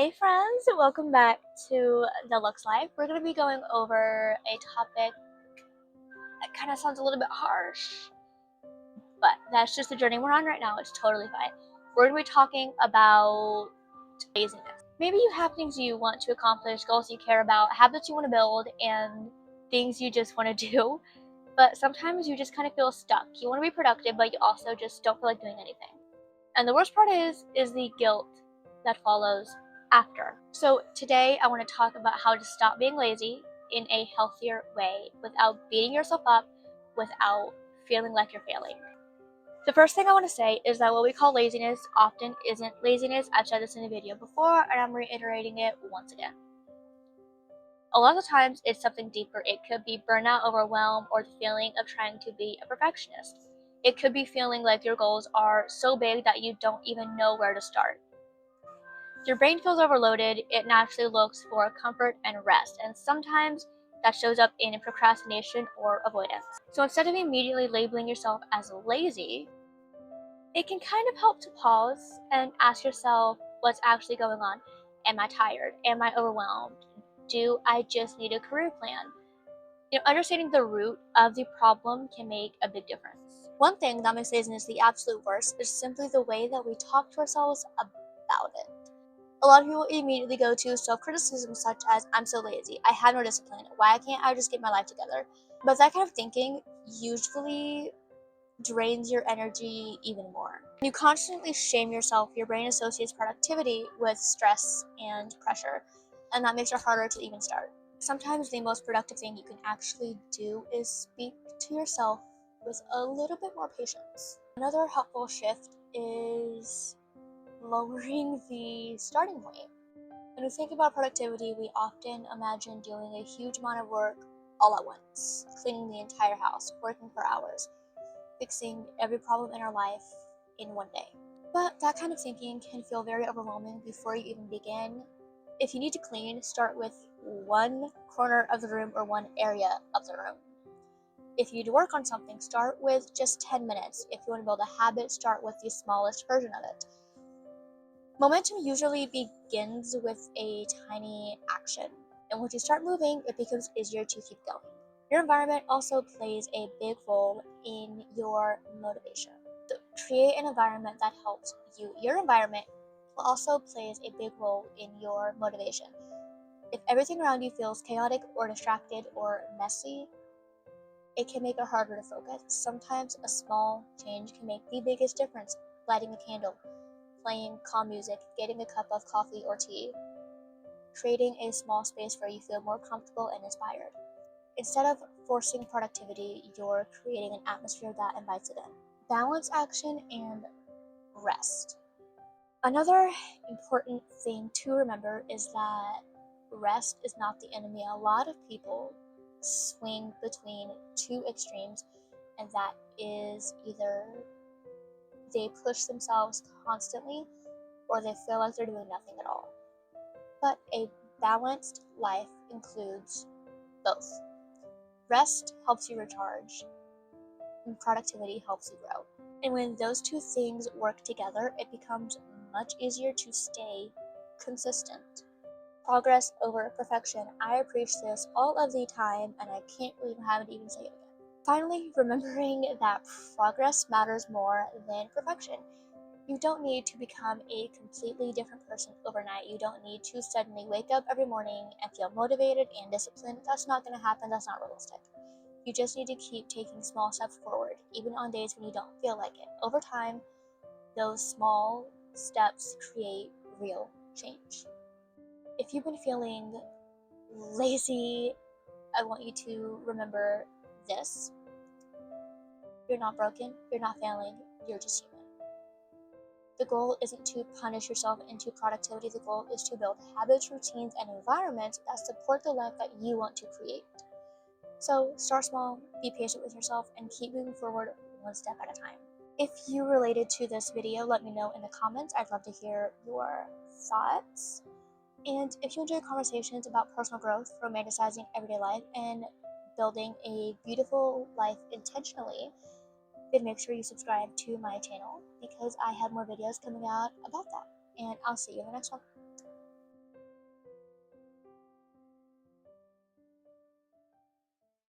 Hey friends, welcome back to the Luxe Life. We're going to be going over a topic that kind of sounds a little bit harsh, but that's just the journey we're on right now. It's totally fine. We're going to be talking about laziness. Maybe you have things you want to accomplish, goals you care about, habits you want to build, and things you just want to do, but sometimes you just kind of feel stuck. You want to be productive, but you also just don't feel like doing anything. And the worst part is the guilt that follows after. So today I want to talk about how to stop being lazy in a healthier way without beating yourself up, without feeling like you're failing. The first thing I want to say is that what we call laziness often isn't laziness. I've said this in a video before and I'm reiterating it once again. A lot of times it's something deeper. It could be burnout, overwhelm, or the feeling of trying to be a perfectionist. It could be feeling like your goals are so big that you don't even know where to start. Your brain feels overloaded, it naturally looks for comfort and rest, and sometimes that shows up in procrastination or avoidance. So instead of immediately labeling yourself as lazy, it can kind of help to pause and ask yourself what's actually going on. Am I tired? Am I overwhelmed? Do I just need a career plan? Understanding the root of the problem can make a big difference. One thing that makes laziness the absolute worst is simply the way that we talk to ourselves about it. A lot of people immediately go to self-criticism such as, I'm so lazy, I have no discipline, why can't I just get my life together? But that kind of thinking usually drains your energy even more. When you constantly shame yourself, your brain associates productivity with stress and pressure, and that makes it harder to even start. Sometimes the most productive thing you can actually do is speak to yourself with a little bit more patience. Another helpful shift is lowering the starting point. When we think about productivity, we often imagine doing a huge amount of work all at once, cleaning the entire house, working for hours, fixing every problem in our life in one day. But that kind of thinking can feel very overwhelming before you even begin. If you need to clean, start with one corner of the room or one area of the room. If you need to work on something, start with just 10 minutes. If you want to build a habit, start with the smallest version of it. Momentum usually begins with a tiny action, and once you start moving, it becomes easier to keep going. Your environment also plays a big role in your motivation. So create an environment that helps you. Your environment also plays a big role in your motivation. If everything around you feels chaotic or distracted or messy, it can make it harder to focus. Sometimes a small change can make the biggest difference. Lighting a candle, playing calm music, getting a cup of coffee or tea, creating a small space where you feel more comfortable and inspired. Instead of forcing productivity, you're creating an atmosphere that invites it in. Balance action and rest. Another important thing to remember is that rest is not the enemy. A lot of people swing between two extremes, and that is either they push themselves constantly or they feel like they're doing nothing at all. But a balanced life includes both. Rest helps you recharge, and productivity helps you grow. And when those two things work together, it becomes much easier to stay consistent. Progress over perfection. I preach this all of the time, and I can't believe I haven't even said it again. Finally, remembering that progress matters more than perfection. You don't need to become a completely different person overnight. You don't need to suddenly wake up every morning and feel motivated and disciplined. That's not going to happen. That's not realistic. You just need to keep taking small steps forward, even on days when you don't feel like it. Over time, those small steps create real change. If you've been feeling lazy, I want you to remember this. You're not broken, you're not failing, you're just human. The goal isn't to punish yourself into productivity. The goal is to build habits, routines, and environments that support the life that you want to create. So start small, be patient with yourself, and keep moving forward one step at a time. If you related to this video, let me know in the comments. I'd love to hear your thoughts. And if you enjoy conversations about personal growth, romanticizing everyday life, and building a beautiful life intentionally, then make sure you subscribe to my channel because I have more videos coming out about that. And I'll see you in the next one.